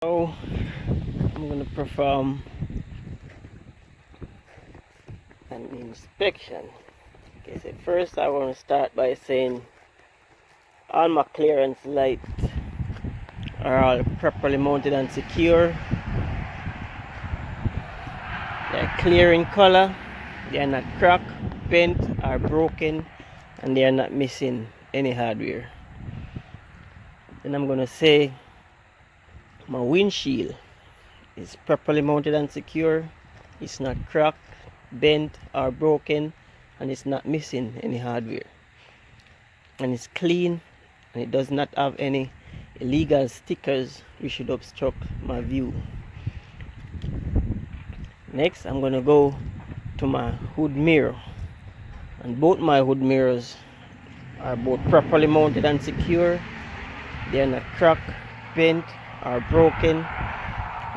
So I'm going to perform an inspection. Okay, so first I want to start by saying all my clearance lights are all properly mounted and secure. They're clear in color, they are not cracked, bent or broken, and they are not missing any hardware. Then I'm going to say my windshield is properly mounted and secure. It's not cracked, bent or broken, and it's not missing any hardware. And it's clean, and it does not have any illegal stickers which should obstruct my view. Next, I'm going to go to my hood mirror, and both my hood mirrors are both properly mounted and secure. They are not cracked, bent or broken.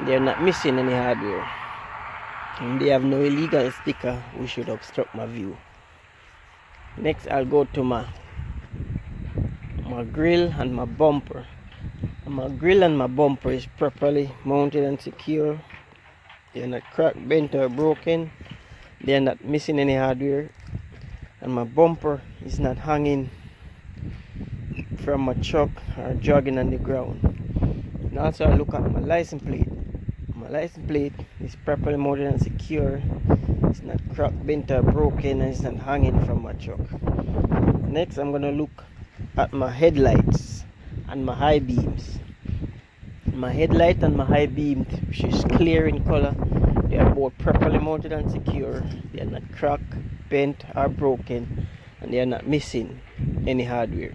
They are not missing any hardware, and they have no illegal sticker which should obstruct my view. Next, I'll go to my grill and my bumper. My grill and my bumper is properly mounted and secure. They are not cracked, bent or broken. They are not missing any hardware, and my bumper is not hanging from my truck or jogging on the ground. And also I look at my license plate. My license plate is properly mounted and secure. It's not cracked, bent or broken, and it's not hanging from my truck. Next, I'm going to look at my headlights and my high beams. My headlight and my high beam, which is clear in color, they are both properly mounted and secure. They are not cracked, bent or broken, and they are not missing any hardware.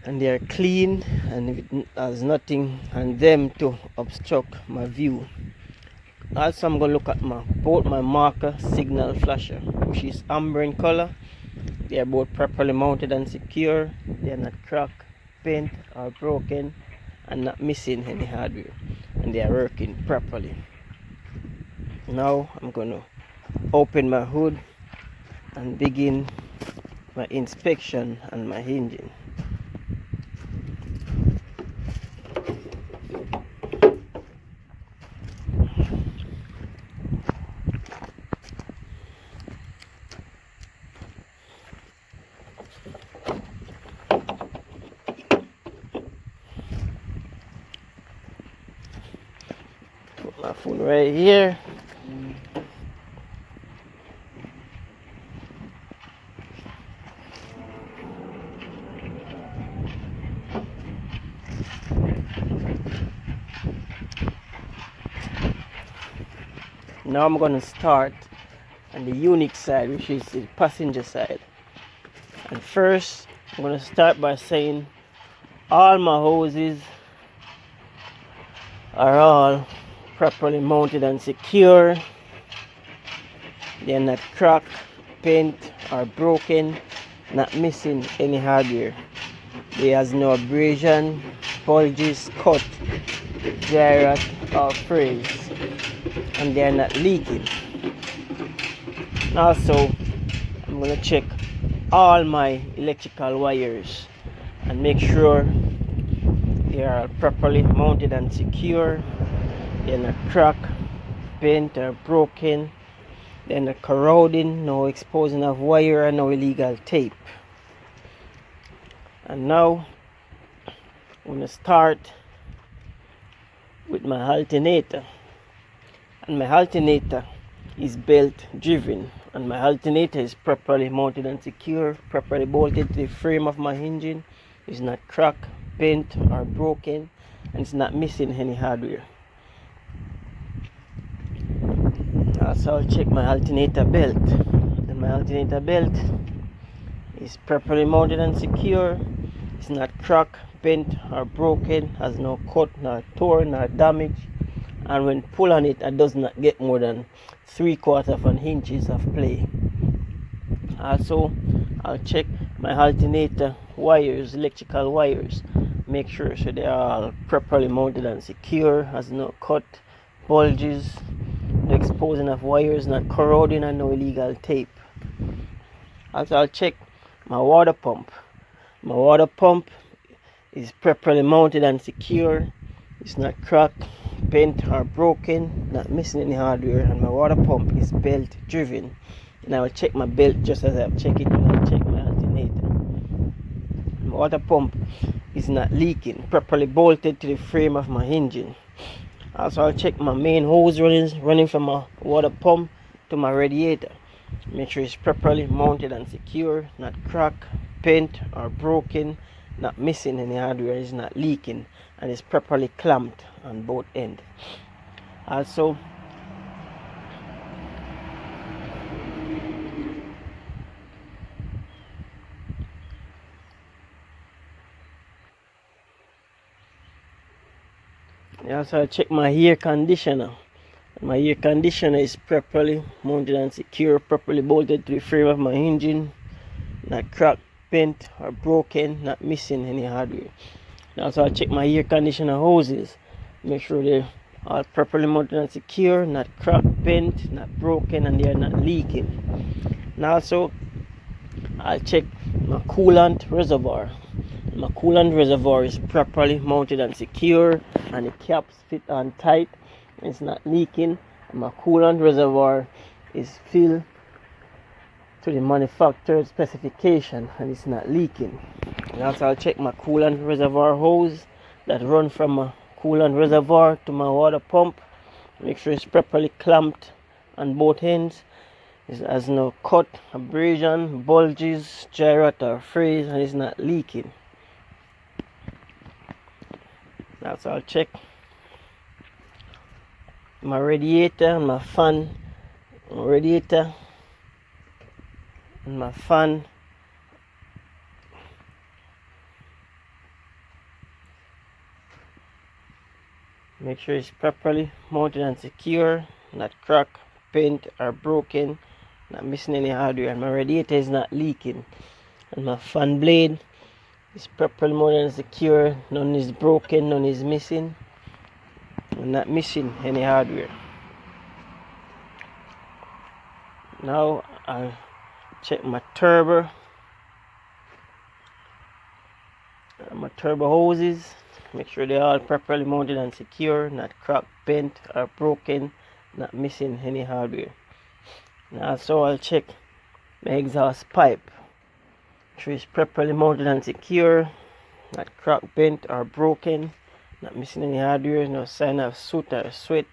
And they are clean, and it has nothing on them to obstruct my view. Also, I'm going to look at both my marker signal flasher, which is amber in color. They are both properly mounted and secure. They are not cracked, bent or broken, and not missing any hardware, and they are working properly. Now I'm going to open my hood and begin my inspection on my engine. Put my phone right here. Now I'm going to start on the unique side, which is the passenger side. And first, I'm going to start by saying all my hoses are all properly mounted and secure. They are not cracked, bent or broken, not missing any hardware. There is no abrasion, bulges, cut, dry rot or frays, and they are not leaking. Also, I'm going to check all my electrical wires and make sure they are properly mounted and secure. They are not cracked, bent or broken. They are not corroding, no exposing of wire, and no illegal tape. And now I'm going to start with my alternator. And my alternator is belt driven, and my alternator is properly mounted and secure, properly bolted to the frame of my engine. It's not cracked, bent or broken, and it's not missing any hardware. Also, I'll check my alternator belt, and my alternator belt is properly mounted and secure. It's not cracked, bent or broken, has no cut, nor torn, nor damage, and when pull on it, it does not get more than 3/4 of an inches of play. Also, I'll check my alternator wires, electrical wires, make sure so they are all properly mounted and secure, has no cut, bulges, no exposing of wires, not corroding, and no illegal tape. Also, I'll check my water pump. My water pump is properly mounted and secure. It's not cracked, bent or broken, not missing any hardware, and my water pump is belt driven. And I will check my belt just as I've checked it when I check my alternator. My water pump is not leaking, properly bolted to the frame of my engine. Also, I'll check my main hose running from my water pump to my radiator. Make sure it's properly mounted and secure, not cracked, bent or broken, not missing any hardware, it's not leaking, and it's properly clamped on both ends. Also, I check my air conditioner. My air conditioner is properly mounted and secure, properly bolted to the frame of my engine, not cracked, bent or broken, not missing any hardware. Also, I check my air conditioner hoses. Make sure they're all properly mounted and secure, not cracked, bent, not broken, and they are not leaking. And also, I'll check my coolant reservoir. My coolant reservoir is properly mounted and secure, and the caps fit on tight. It's not leaking. My coolant reservoir is filled to the manufacturer's specification, and it's not leaking. And also, I'll check my coolant reservoir hose that run from my coolant reservoir to my water pump. Make sure it's properly clamped on both ends. It has no cut, abrasion, bulges, dry rot or freeze, and it's not leaking. Also, I'll check my radiator and my fan. Radiator and my fan make sure it's properly mounted and secure, not cracked, bent or broken, not missing any hardware, and my radiator is not leaking, and my fan blade is properly mounted and secure, none is broken, none is missing, and not missing any hardware. Now I'll check my turbo hoses. Make sure they're all properly mounted and secure, not cracked, bent or broken, not missing any hardware. And also, I'll check my exhaust pipe. Make sure it's properly mounted and secure, not cracked, bent or broken, not missing any hardware, no sign of soot or sweat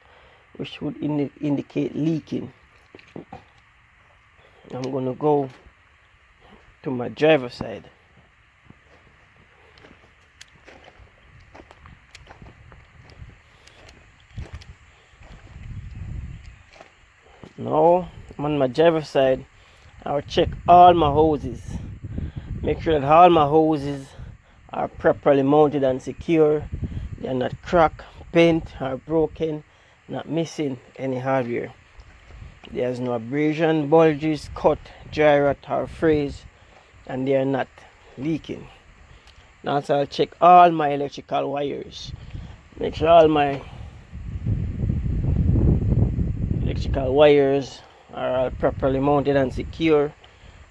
which would indicate leaking. I'm going to go to my driver's side. Now I'm on my driver's side. I'll check all my hoses. Make sure that all my hoses are properly mounted and secure. They are not cracked, bent or broken, not missing any hardware. There's no abrasion, bulges, cut, dry rot or freeze, and they are not leaking. Now, so I'll check all my electrical wires. Make sure all my electrical wires are all properly mounted and secure,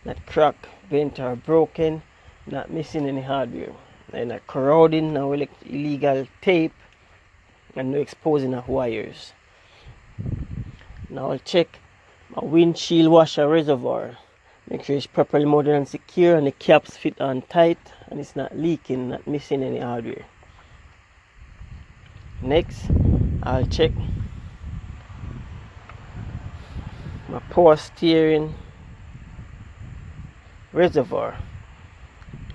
not cracked, bent or broken, not missing any hardware. They're not corroding, no illegal tape, and no exposing of wires. Now I'll check my windshield washer reservoir. Make sure it's properly mounted and secure, and the caps fit on tight, and it's not leaking, not missing any hardware. Next, I'll check my power steering reservoir.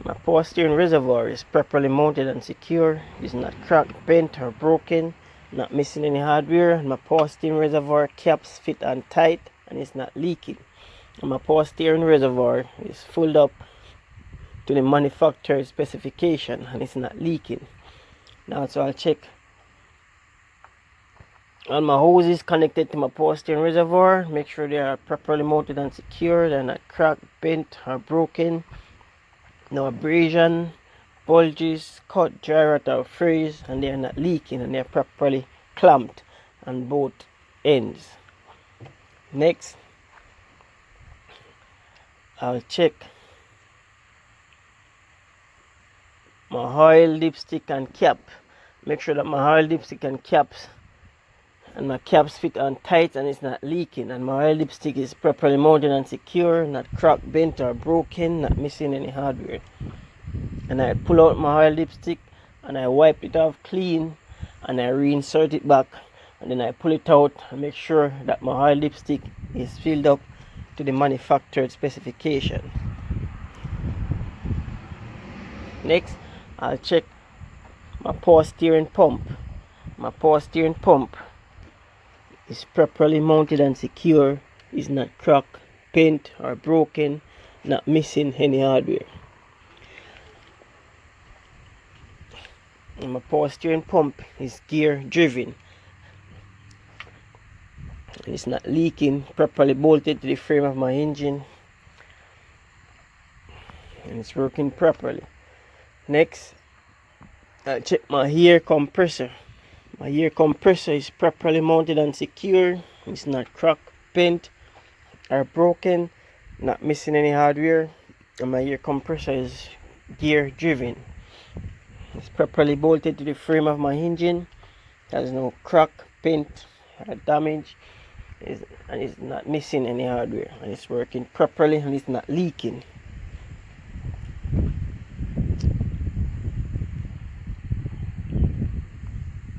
My power steering reservoir is properly mounted and secure. It's not cracked, bent or broken, not missing any hardware. And my power steering reservoir caps fit on tight, and it's not leaking. And my power steering reservoir is filled up to the manufacturer's specification, and it's not leaking. Now, so I'll check all my hoses connected to my power steering reservoir. Make sure they are properly mounted and secure. They're not cracked, bent or broken. No abrasion, bulges, cut, dry rot or freeze, and they are not leaking, and they are properly clamped on both ends. Next, I'll check my oil dipstick and cap. Make sure that my oil dipstick and caps fit on tight and it's not leaking, and my oil dipstick is properly mounted and secure, not cracked, bent or broken, not missing any hardware. And I pull out my oil dipstick and I wipe it off clean and I reinsert it back, and then I pull it out and make sure that my oil dipstick is filled up to the manufactured specification. Next, I'll check my power steering pump. My power steering pump is properly mounted and secure, is not cracked, bent or broken, not missing any hardware. And my power steering pump is gear driven. It's not leaking, properly bolted to the frame of my engine, and it's working properly. Next, I'll check my air compressor. My air compressor is properly mounted and secure. It's not cracked, bent or broken, not missing any hardware, and my air compressor is gear driven. It's properly bolted to the frame of my engine. There's no crack, bent or damage, and it's not missing any hardware, and it's working properly and it's not leaking.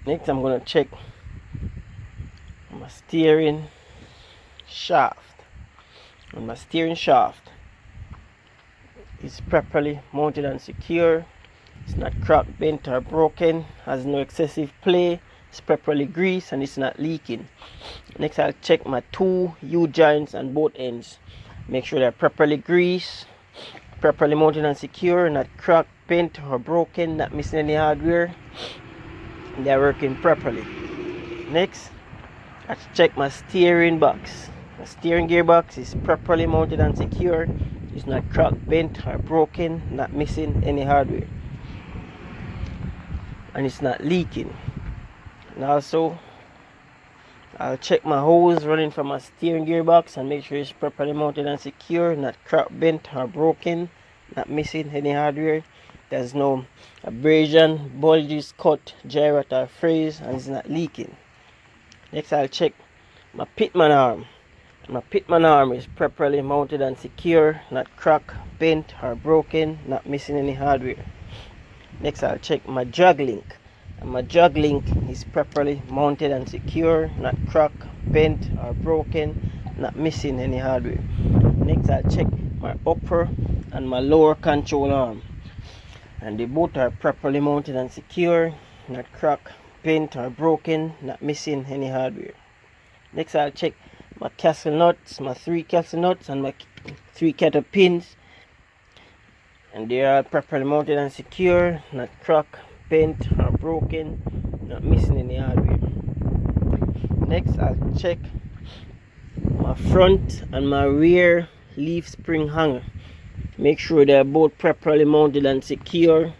Next, I'm going to check my steering shaft. And my steering shaft is properly mounted and secure. It's not cracked, bent or broken, has no excessive play, it's properly greased and it's not leaking. Next, I'll check my two U-joints on both ends. Make sure they're properly greased, properly mounted and secure, not cracked, bent or broken, not missing any hardware. They're working properly. Next, I check my steering box. The steering gearbox is properly mounted and secure. It's not cracked, bent or broken, not missing any hardware, and it's not leaking. And also, I'll check my hose running from my steering gearbox and make sure it's properly mounted and secure, not cracked, bent or broken, not missing any hardware. There's no abrasion, bulges, cut, gyrate or frays, and it's not leaking. Next, I'll check my pitman arm. My pitman arm is properly mounted and secure, not cracked, bent or broken, not missing any hardware. Next, I'll check my jog link. And my jog link is properly mounted and secure, not cracked, bent or broken, not missing any hardware. Next, I'll check my upper and my lower control arm, and they both are properly mounted and secure, not cracked, bent or broken, not missing any hardware. Next, I'll check my castle nuts, my 3 castle nuts and my 3 cattle pins, and they are properly mounted and secure, not cracked, bent or broken, not missing any hardware. Next, I'll check my front and my rear leaf spring hanger. Make sure they're both properly mounted and secure.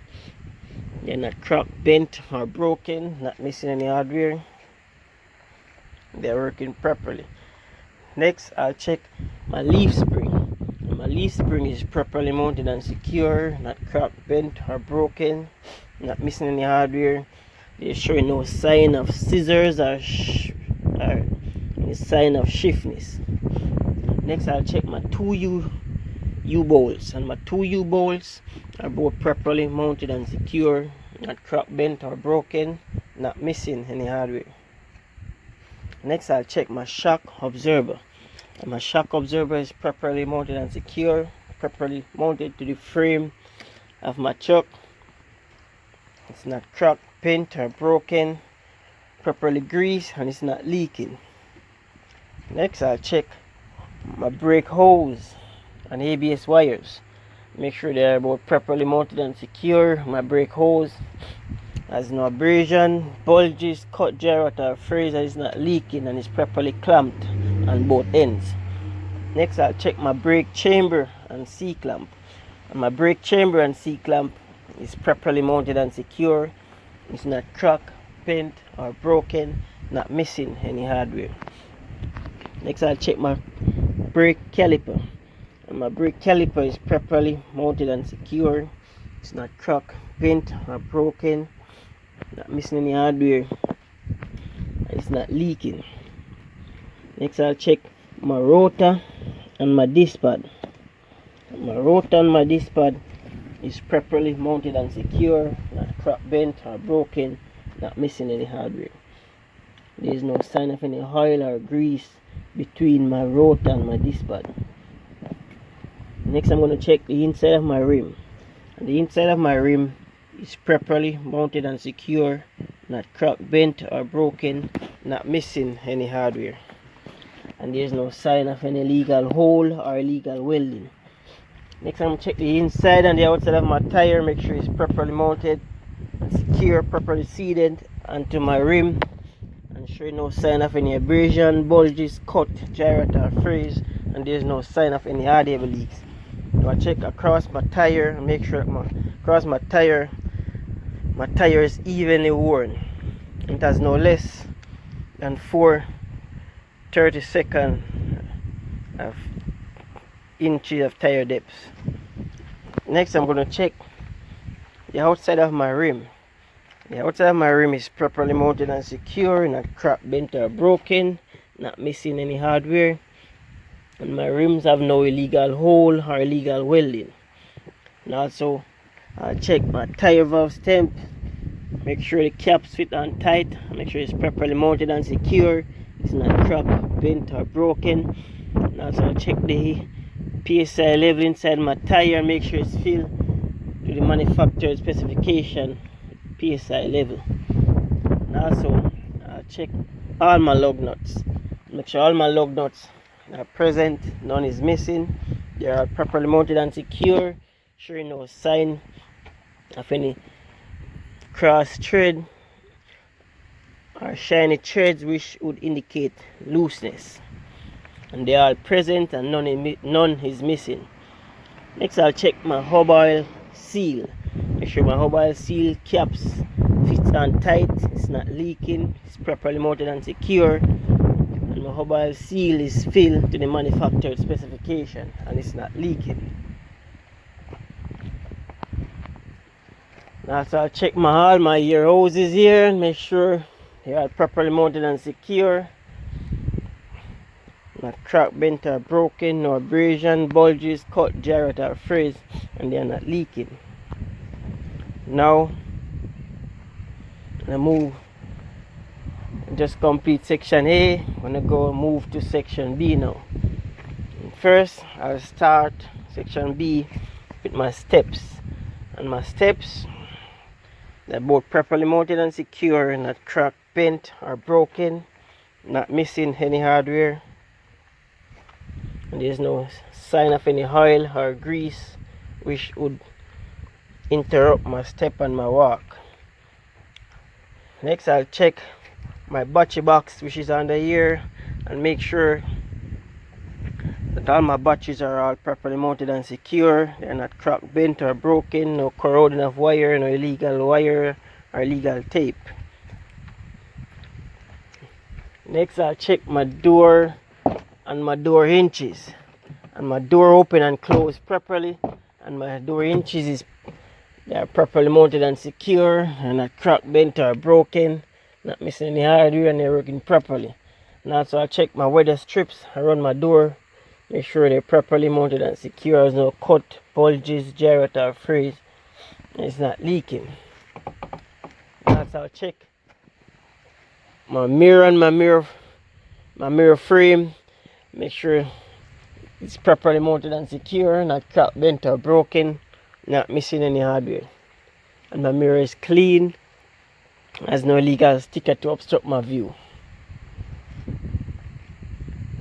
They're not cracked, bent or broken, not missing any hardware. They're working properly. Next, I'll check my leaf spring. My leaf spring is properly mounted and secure, not cracked, bent or broken, not missing any hardware. They're showing no sign of scissors or any sign of stiffness. Next, I'll check my 2 U-bolts, and my 2 U-bolts are both properly mounted and secure, not cracked, bent or broken, not missing any hardware. Next, I'll check my shock absorber. And my shock absorber is properly mounted and secure, properly mounted to the frame of my truck. It's not cracked, bent or broken, properly greased, and it's not leaking. Next, I'll check my brake hose and ABS wires. Make sure they're both properly mounted and secure. My brake hose has no abrasion, bulges, cut, gyrate or frays, and it's not leaking, and it's properly clamped on both ends. Next, I'll check my brake chamber and C-clamp. And my brake chamber and C-clamp is properly mounted and secure. It's not cracked, bent or broken, not missing any hardware. Next, I'll check my brake caliper. And my brake caliper is properly mounted and secure. it's not cracked, bent or broken, not missing any hardware, and it's not leaking. Next I'll check my rotor and my disc pad. My rotor and my disc pad is properly mounted and secure, not cracked, bent or broken, not missing any hardware. There is no sign of any oil or grease between my rotor and my disc pad. Next I'm going to check the inside of my rim. And the inside of my rim is properly mounted and secure, not cracked, bent or broken, not missing any hardware. And there is no sign of any illegal hole or illegal welding. Next I'm going to check the inside and the outside of my tire, make sure it's properly mounted and secure, properly seated onto my rim, and show no sign of any abrasion, bulges, cut, gyrate or freeze, and there's no sign of any hardware leaks. Now I check across my tire and make sure across my tire is evenly worn. It has no less than 4/32 of inches of tire depth. Next I'm going to check the outside of my rim. The outside of my rim is properly mounted and secure, not cracked, bent or broken, not missing any hardware, and my rims have no illegal hole or illegal welding. And also I'll check my tire valve stemp, make sure the caps fit on tight, make sure it's properly mounted and secure, it's not cracked, bent or broken. And also I'll check the PSI level inside my tire, make sure it's filled to the manufacturer's specification PSI level. And also I'll check all my lug nuts, make sure all my lug nuts are present, none is missing, they are properly mounted and secure, showing no sign of any cross thread or shiny threads which would indicate looseness, and they are present and none is missing. Next I'll check my hub oil seal, make sure my hub oil seal caps fits on tight, it's not leaking, it's properly mounted and secure, and my hub oil seal is filled to the manufacturer's specification and it's not leaking. Also I'll check all my ear hoses here and make sure they are properly mounted and secure, not cracked, bent or broken, no abrasion, bulges, cut, gyrate or freeze, and they are not leaking. Now I move, just complete section A. I'm gonna go move to section B now. First I'll start section B with my steps, and my steps, they're both properly mounted and secure, not cracked, bent or broken, not missing any hardware, and there's no sign of any oil or grease which would interrupt my step and my walk. Next I'll check my battery box which is under here and make sure that all my batteries are all properly mounted and secure, they're not cracked, bent or broken, no corroding of wire, no illegal wire or illegal tape. Next I'll check my door and my door hinges, and my door open and close properly, and my door hinges they are properly mounted and secure and not cracked, bent or broken, not missing any hardware, and they're working properly. And also I'll check my weather strips around my door, make sure they're properly mounted and secure, there's no cut, bulges, gyrate or freeze, and it's not leaking. And also I'll check my mirror and my mirror frame, make sure it's properly mounted and secure, not cracked, bent or broken, not missing any hardware, and my mirror is clean, has no illegal sticker to obstruct my view.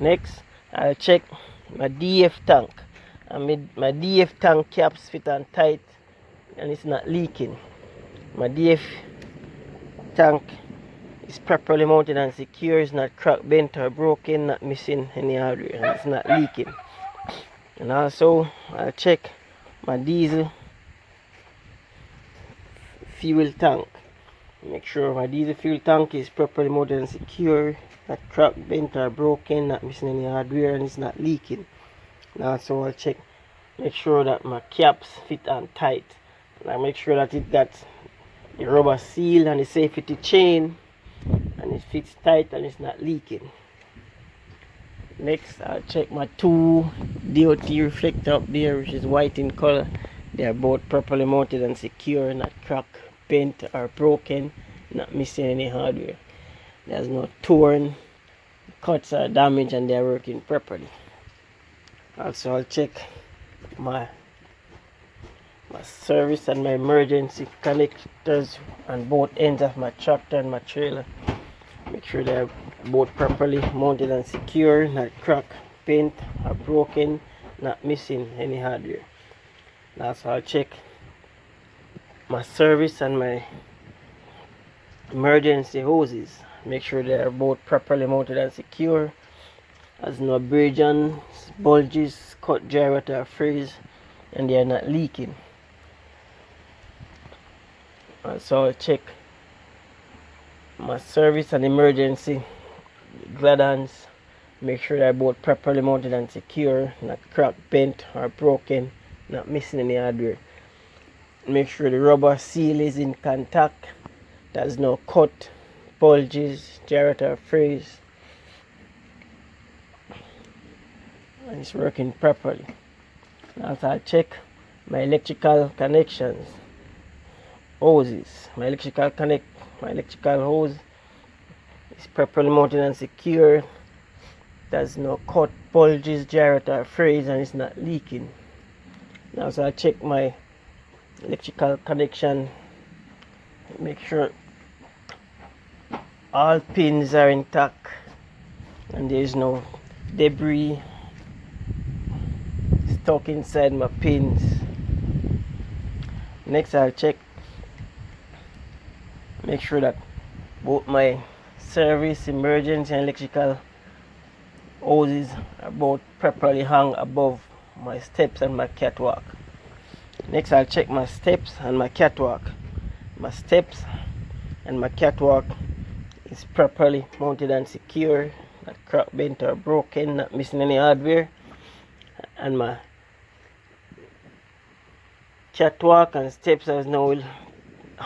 Next I'll check my DF tank, and my DF tank caps fit on tight and it's not leaking. My DF tank is properly mounted and secure, it's not cracked, bent or broken, not missing any hardware, and it's not leaking. And also I'll check my diesel fuel tank, make sure my diesel fuel tank is properly mounted and secure, not cracked, bent or broken, not missing any hardware, and it's not leaking. And also I'll check, make sure that my caps fit on tight And I make sure that it got the rubber seal and the safety chain and it fits tight and it's not leaking. Next, I'll check my two DOT reflector up there, which is white in color. They are both properly mounted and secure, not cracked, bent or broken, not missing any hardware. There's no torn, cuts or damage, and they're working properly. Also, I'll check my service and my emergency connectors on both ends of my tractor and my trailer. Make sure they're both properly mounted and secure, not cracked, bent or broken, not missing any hardware. Also, I'll check my service and my emergency hoses. Make sure they are both properly mounted and secure. There's no abrasions, bulges, cut, gyrate or freeze, and they are not leaking. So I'll check my service and emergency gladons. Make sure they're both properly mounted and secure, not cracked, bent or broken, not missing any hardware. Make sure the rubber seal is in contact. There's no cut, bulges, gyrate or freeze, and it's working properly. Also, I'll check my electrical connections, hoses. My electrical hose is properly mounted and secure. There's no cut, bulges, gyrate or freeze, and it's not leaking. Now, so I check my electrical connection. Make sure all pins are intact and there is no debris stuck inside my pins. Next, I'll check, make sure that both my service, emergency and electrical hoses are both properly hung above my steps and my catwalk. Next, I'll check my steps and my catwalk. My steps and my catwalk is properly mounted and secure, not cracked, bent or broken, not missing any hardware. And my catwalk and steps has no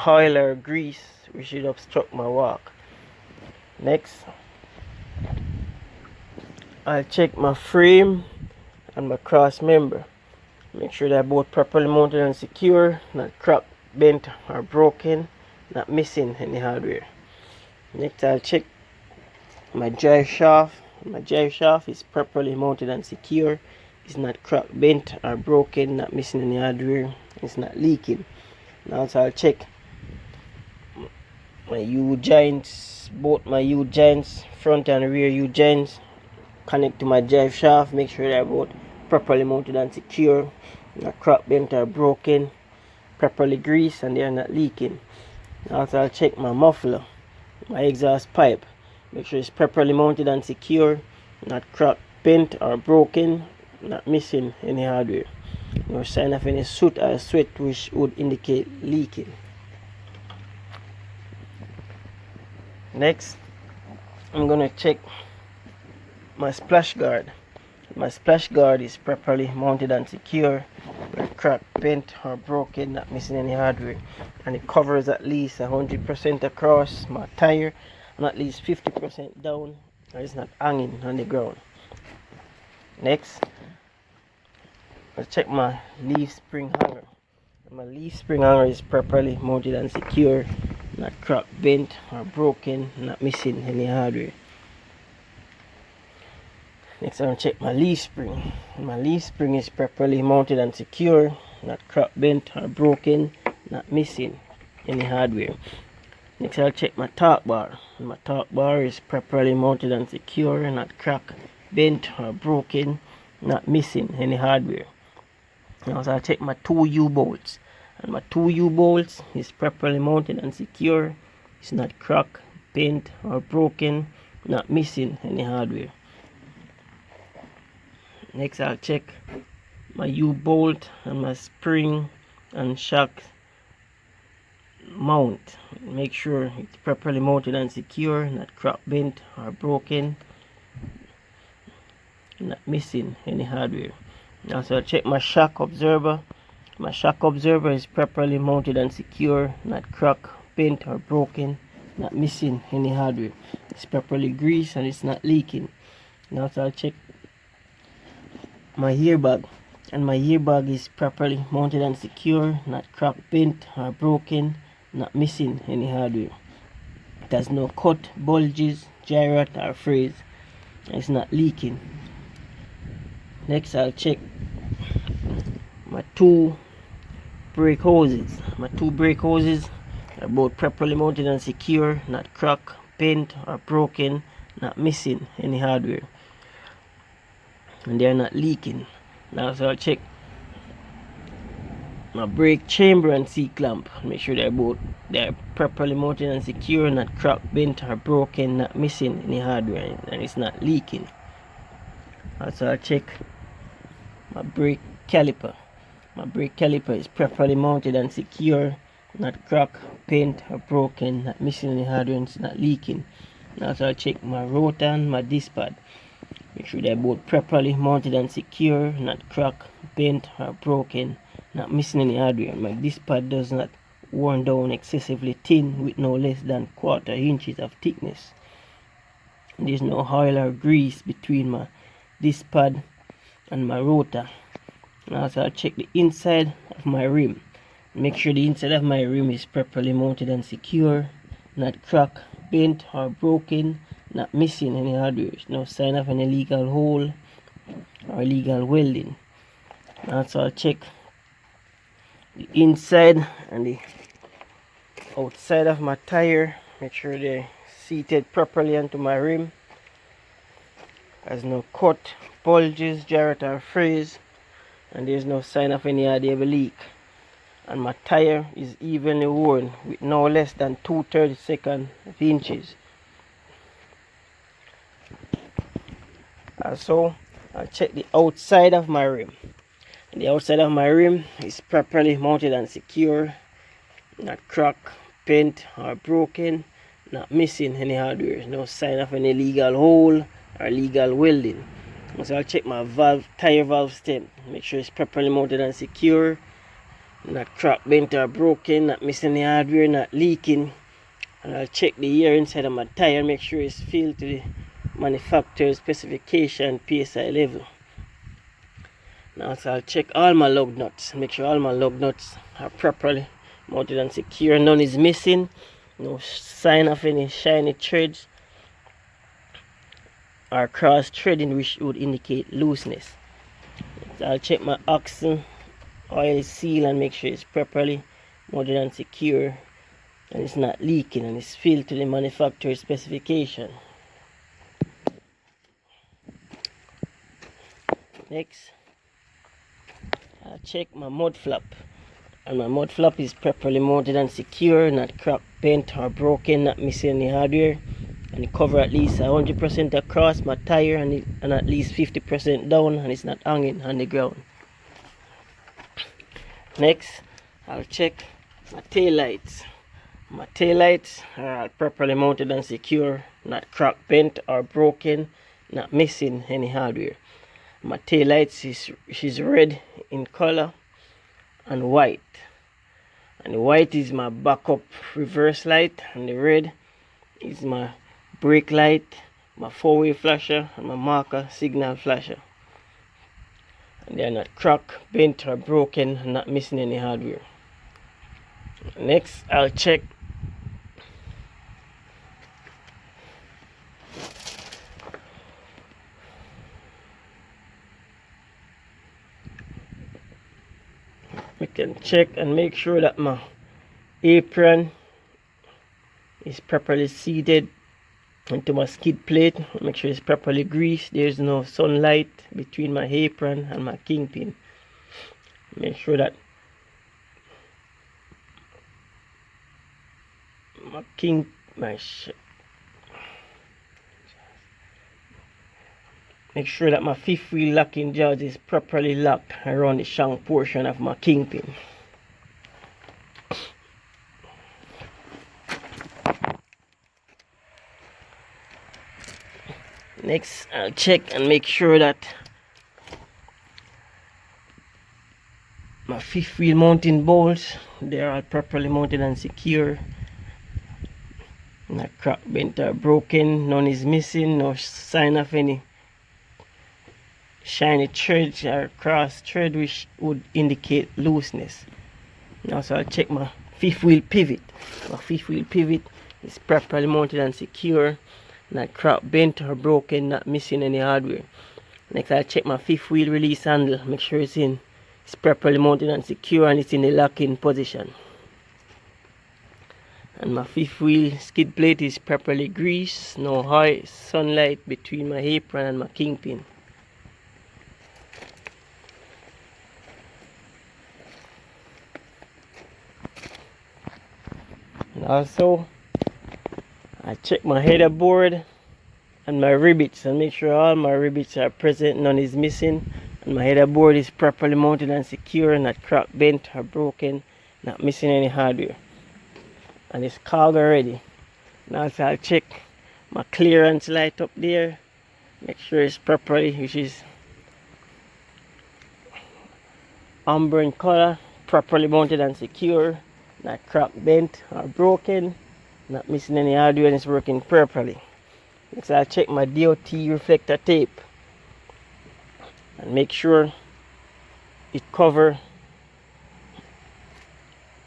oil or grease which should obstruct my walk. Next, I'll check my frame and my cross member. Make sure they're both properly mounted and secure, not cracked, bent or broken, not missing any hardware. Next, I'll check my drive shaft. My drive shaft is properly mounted and secure. It's not cracked, bent or broken, not missing any hardware. It's not leaking. Now, also, I'll check my U-joints, both my U-joints, front and rear U-joints, connect to my drive shaft. Make sure they're both properly mounted and secure, not cracked, bent or broken, properly greased, and they're not leaking. Also, I'll check my muffler, my exhaust pipe. Make sure it's properly mounted and secure, not cracked, bent or broken, not missing any hardware. No sign of any soot or sweat which would indicate leaking. Next, I'm gonna check my splash guard. My splash guard is properly mounted and secure, not cracked, bent or broken, not missing any hardware, and it covers at least 100% across my tire and at least 50% down, and it's not hanging on the ground. Next, I'll check my leaf spring hanger. My leaf spring hanger is properly mounted and secure, not cracked, bent or broken, not missing any hardware. Next, I'm going to check my leaf spring. My leaf spring is properly mounted and secure, not cracked, bent or broken, not missing any hardware. Next, I'll check my torque bar. My torque bar is properly mounted and secure, not cracked, bent or broken, not missing any hardware. Now, I'll check my two U-bolts. And my two U-bolts is properly mounted and secure. It's not cracked, bent or broken, not missing any hardware. Next, I'll check my U-bolt and my spring and shock mount. Make sure it's properly mounted and secure, not cracked, bent or broken, not missing any hardware. Also, I'll check my shock absorber. My shock absorber is properly mounted and secure, not cracked, bent or broken, not missing any hardware. It's properly greased and it's not leaking. Now so I'll check my airbag, and my airbag is properly mounted and secure, not cracked, bent or broken, not missing any hardware. It has no cut, bulges, gyrate or frizz, and it's not leaking. Next I'll check my two brake hoses. My two brake hoses are both properly mounted and secure, not cracked, bent or broken, not missing any hardware, and they are not leaking. Now so I'll check my brake chamber and C-clamp. Make sure they're properly mounted and secure, not cracked, bent or broken, not missing any hardware, and it's not leaking. Also I'll check my brake caliper. My brake caliper is properly mounted and secure, not cracked, bent or broken, not missing any hardware, and it's not leaking. Also I'll check my rotor and my disc pad. Make sure they're both properly mounted and secure, not cracked, bent or broken, not missing any hardware. My disc pad does not worn down excessively thin with no less than 1/4 inches of thickness. And there's no oil or grease between my disc pad and my rotor. And also I'll check the inside of my rim. Make sure the inside of my rim is properly mounted and secure, not cracked, bent or broken, not missing any hardware. No sign of any illegal hole or illegal welding. Also I'll check the inside and the outside of my tire. Make sure they're seated properly onto my rim. There's no cut, bulges, gyrate or frizz, and there's no sign of any idea of a leak. And my tire is evenly worn with no less than 2/32 of inches. Also I'll check the outside of my rim. The outside of my rim is properly mounted and secure, not cracked, bent or broken, not missing any hardware. No sign of any illegal hole or illegal welding. So I'll check my tire valve stem. Make sure it's properly mounted and secure, not cracked, bent or broken, not missing any hardware, not leaking. And I'll check the air inside of my tire. Make sure it's filled to the manufacturer's specification PSI level. Now so I'll check all my lug nuts. Make sure all my lug nuts are properly mounted and secure. None is missing. No sign of any shiny threads or cross threading which would indicate looseness. So I'll check my oxen oil seal and make sure it's properly mounted and secure, and it's not leaking, and it's filled to the manufacturer's specification. Next I'll check my mud flap, and my mud flap is properly mounted and secure, not cracked, bent or broken, not missing any hardware, and it cover at least 100% across my tire and at least 50% down, and it's not hanging on the ground. Next I'll check my tail lights. My tail lights are properly mounted and secure, not cracked, bent or broken, not missing any hardware. My tail lights is red in color and white, and the white is my backup reverse light, and the red is my brake light, my four-way flasher, and my marker signal flasher. And they are not cracked, bent or broken, and not missing any hardware. Next I'll check we can check and make sure that my apron is properly seated into my skid plate. Make sure it's properly greased. There's no sunlight between my apron and my kingpin. Make sure that make sure that my fifth wheel locking jaws is properly locked around the shank portion of my kingpin. Next I'll check and make sure that my fifth wheel mounting bolts, they are all properly mounted and secure. Not cracked, bent or broken, none is missing, no sign of any shiny thread or cross thread which would indicate looseness. Now so I'll check my fifth wheel pivot. My fifth wheel pivot is properly mounted and secure, not cracked, bent or broken, not missing any hardware. Next I'll check my fifth wheel release handle, make sure it's properly mounted and secure and it's in the locking position. And my fifth wheel skid plate is properly greased, no high sunlight between my apron and my kingpin. And also I check my header board and my rivets and make sure all my rivets are present, none is missing, and my header board is properly mounted and secure, not cracked, bent or broken, not missing any hardware. And it's cargo ready. Now so I'll check my clearance light up there, make sure it's properly, which is amber in color, properly mounted and secure, not cracked, bent or broken, not missing any hardware, and it's working properly. Next I'll check my DOT reflector tape and make sure it cover.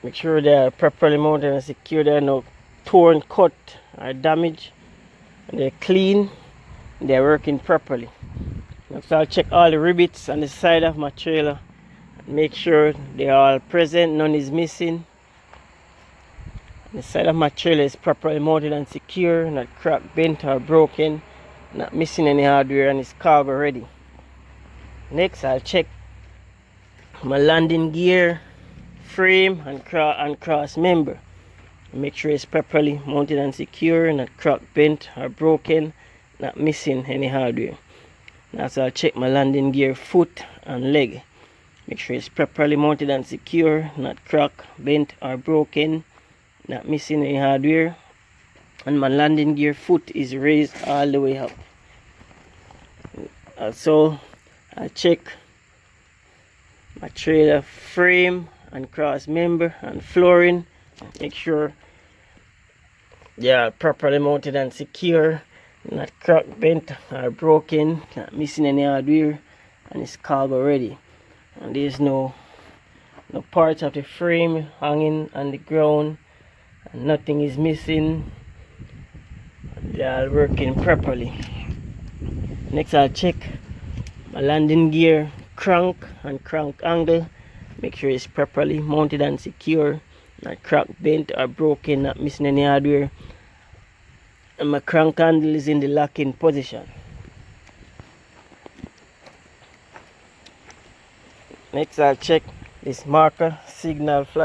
Make sure they are properly mounted and secure, there are no torn, cut or damage, and they're clean, and they're working properly. Next I'll check all the rivets on the side of my trailer and make sure they are all present, none is missing. The side of my trailer is properly mounted and secure, not cracked, bent or broken, not missing any hardware, and it's cargo ready. Next I'll check my landing gear, frame and cross member. Make sure it's properly mounted and secure, not cracked, bent or broken, not missing any hardware. Now so I'll check my landing gear foot and leg. Make sure it's properly mounted and secure, not cracked, bent or broken, not missing any hardware, and my landing gear foot is raised all the way up. Also I'll check my trailer frame and cross member and flooring, make sure they are properly mounted and secure, not cracked, bent or broken, not missing any hardware, and it's cargo ready. And there's no parts of the frame hanging on the ground, and nothing is missing. They are working properly. Next I'll check my landing gear crank and crank angle, make sure it's properly mounted and secure, not cracked, bent or broken, not missing any hardware, and my crank handle is in the locking position. Next I'll check this marker signal flash.